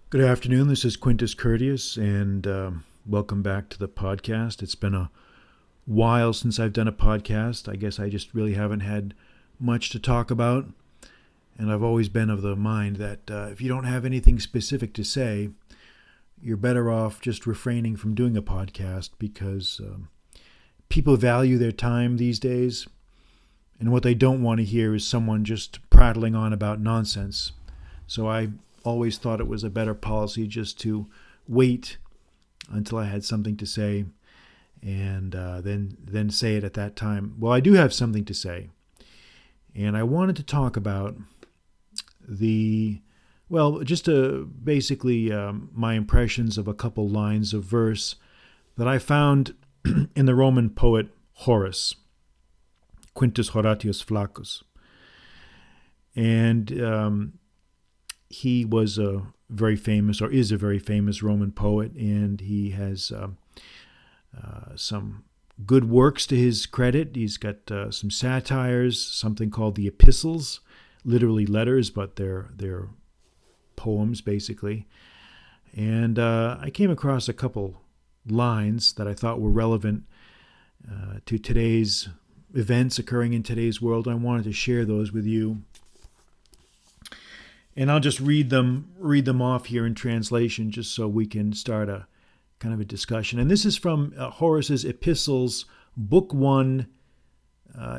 Good afternoon. This is Quintus Curtius, and welcome back to the podcast. It's been a while since I've done a podcast. I guess I just really haven't had much to talk about, and I've always been of the mind that if you don't have anything specific to say, you're better off just refraining from doing a podcast because people value their time these days, and what they don't want to hear is someone just prattling on about nonsense. So I always thought it was a better policy just to wait until I had something to say and then say it at that time. Well, I do have something to say, and I wanted to talk about basically my impressions of a couple lines of verse that I found in the Roman poet Horace, Quintus Horatius Flaccus. And he was a very famous, or is a very famous Roman poet, and he has some good works to his credit. He's got some satires, something called the Epistles, literally letters, but they're poems basically. And I came across a couple lines that I thought were relevant to today's events occurring in today's world. I wanted to share those with you. And I'll just read them off here in translation, just so we can start a kind of a discussion. And this is from Horace's Epistles, Book 1,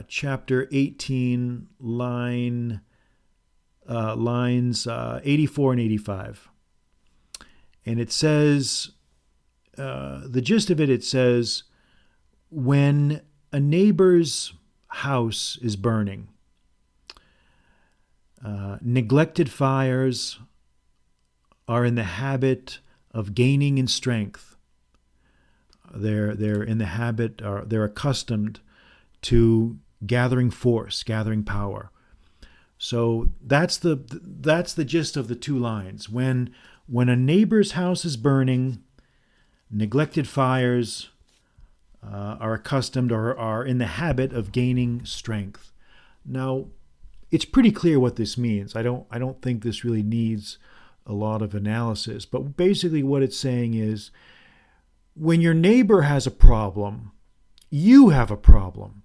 Chapter 18, lines 84 and 85. And it says, the gist of it says, when a neighbor's house is burning, neglected fires are in the habit of gaining in strength. They're in the habit, or they're accustomed to gathering force, gathering power. So that's the gist of the two lines. When a neighbor's house is burning, neglected fires are accustomed or are in the habit of gaining strength. Now, it's pretty clear what this means. I don't think this really needs a lot of analysis. But basically what it's saying is, when your neighbor has a problem, you have a problem.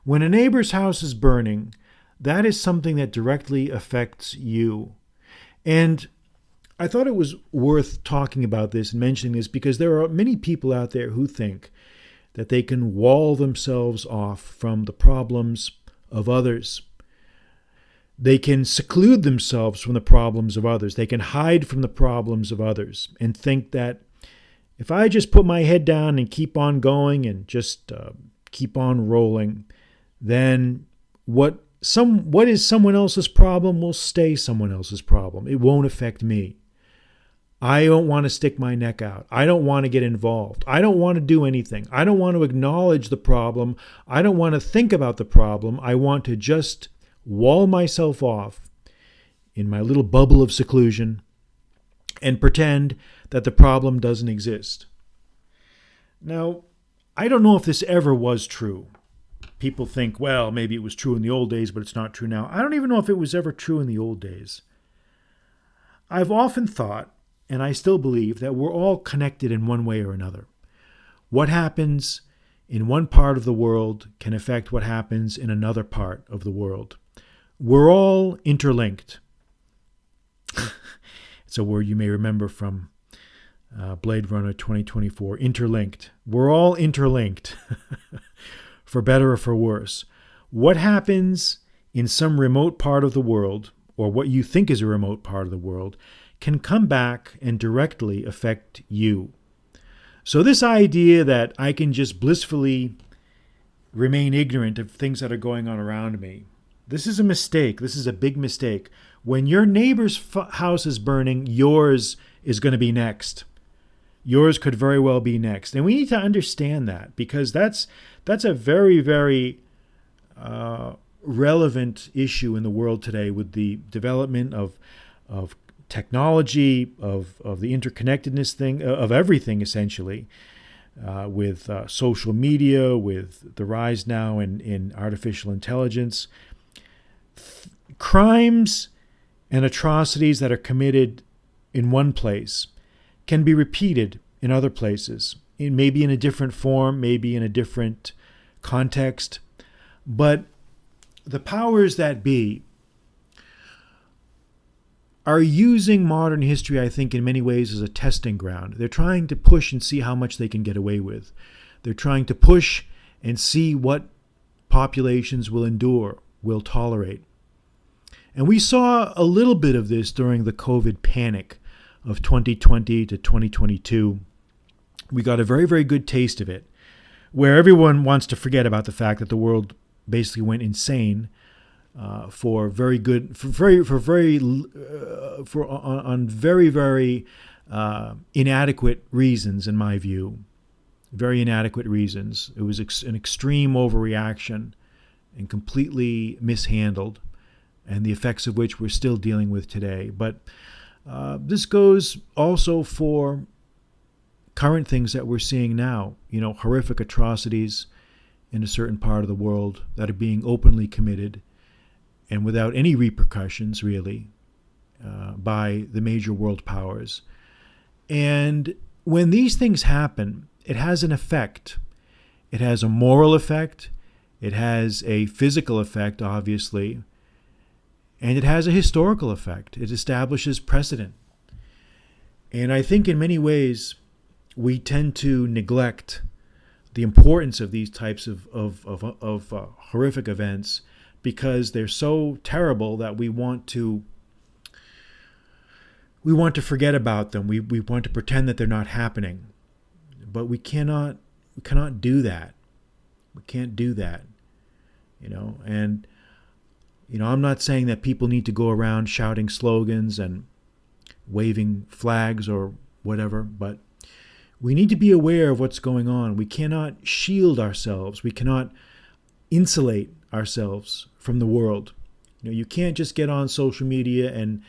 When a neighbor's house is burning, that is something that directly affects you. And I thought it was worth talking about this and mentioning this because there are many people out there who think that they can wall themselves off from the problems of others. They can seclude themselves from the problems of others. They can hide from the problems of others and think that if I just put my head down and keep on going and just keep on rolling, then what is someone else's problem will stay someone else's problem. It won't affect me. I don't want to stick my neck out. I don't want to get involved. I don't want to do anything. I don't want to acknowledge the problem. I don't want to think about the problem. I want to just wall myself off in my little bubble of seclusion and pretend that the problem doesn't exist. Now, I don't know if this ever was true. People think, well, maybe it was true in the old days, but it's not true now. I don't even know if it was ever true in the old days. I've often thought, and I still believe, that we're all connected in one way or another. What happens in one part of the world can affect what happens in another part of the world. We're all interlinked. It's a word you may remember from Blade Runner 2024, interlinked. We're all interlinked, for better or for worse. What happens in some remote part of the world, or what you think is a remote part of the world, can come back and directly affect you. So this idea that I can just blissfully remain ignorant of things that are going on around me, this is a mistake. This is a big mistake. When your neighbor's house is burning, yours is going to be next. Yours could very well be next. And we need to understand that, because that's a very, very relevant issue in the world today, with the development of technology, of the interconnectedness thing, of everything essentially, with social media, with the rise now in artificial intelligence. Crimes and atrocities that are committed in one place can be repeated in other places, maybe in a different form, maybe in a different context. But the powers that be are using modern history, I think, in many ways as a testing ground. They're trying to push and see how much they can get away with. They're trying to push and see what populations will endure, will tolerate. And we saw a little bit of this during the COVID panic of 2020 to 2022. We got a very, very good taste of it, where everyone wants to forget about the fact that the world basically went insane on very, very inadequate reasons, in my view. Very inadequate reasons. It was an extreme overreaction and completely mishandled, and the effects of which we're still dealing with today. But this goes also for current things that we're seeing now. Horrific atrocities in a certain part of the world that are being openly committed and without any repercussions, really, by the major world powers. And when these things happen, it has an effect. It has a moral effect. It has a physical effect, obviously. And it has a historical effect. It establishes precedent. And I think in many ways, we tend to neglect the importance of these types of horrific events because they're so terrible that we want to forget about them. We want to pretend that they're not happening. But we cannot do that. We can't do that. And I'm not saying that people need to go around shouting slogans and waving flags or whatever, but we need to be aware of what's going on. We cannot shield ourselves. We cannot insulate ourselves from the world. You can't just get on social media and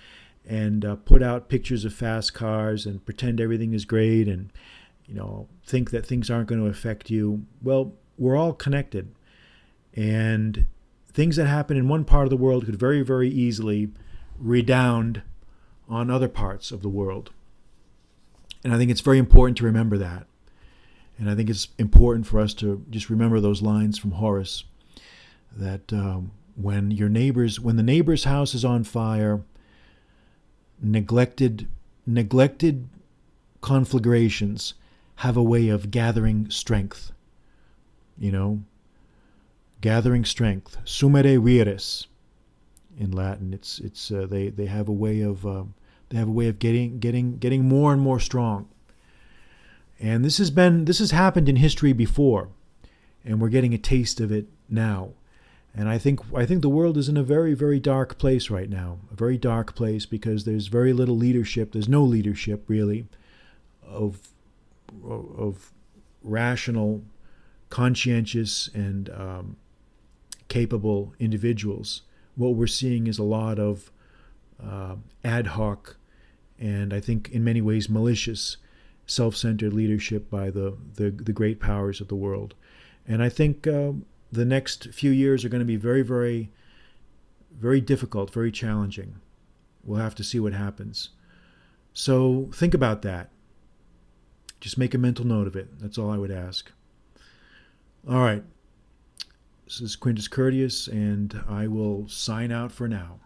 put out pictures of fast cars and pretend everything is great and think that things aren't going to affect you. Well, we're all connected, and things that happen in one part of the world could very, very easily redound on other parts of the world. And I think it's very important to remember that. And I think it's important for us to just remember those lines from Horace, that when the neighbor's house is on fire, neglected conflagrations have a way of gathering strength. Gathering strength. Sumere vires in Latin. They have a way of getting more and more strong. And this has happened in history before, and we're getting a taste of it now. And I think the world is in a very, very dark place right now. A very dark place because there's very little leadership. There's no leadership really of rational, conscientious, and capable individuals. What we're seeing is a lot of ad hoc and I think in many ways malicious, self-centered leadership by the great powers of the world. And I think the next few years are going to be very, very, very difficult, very challenging. We'll have to see what happens. So think about that. Just make a mental note of it. That's all I would ask. All right. This is Quintus Curtius, and I will sign out for now.